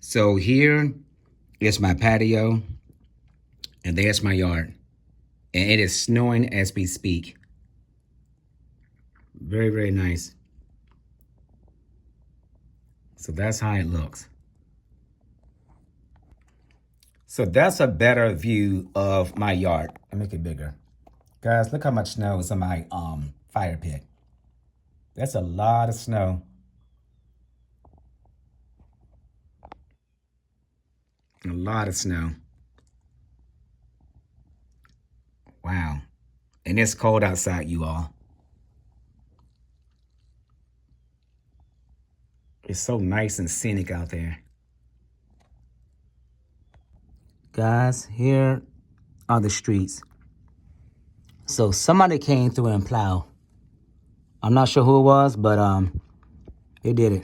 So here is my patio, and there's my yard. And it is snowing as we speak. Very, very nice. So that's how it looks. So that's a better view of my yard. Let me make it bigger. Guys, look how much snow is on my fire pit. That's a lot of snow. A lot of snow. Wow. And it's cold outside, you all. It's so nice and scenic out there. Guys, here are the streets. So somebody came through and plowed. I'm not sure who it was, but they did it.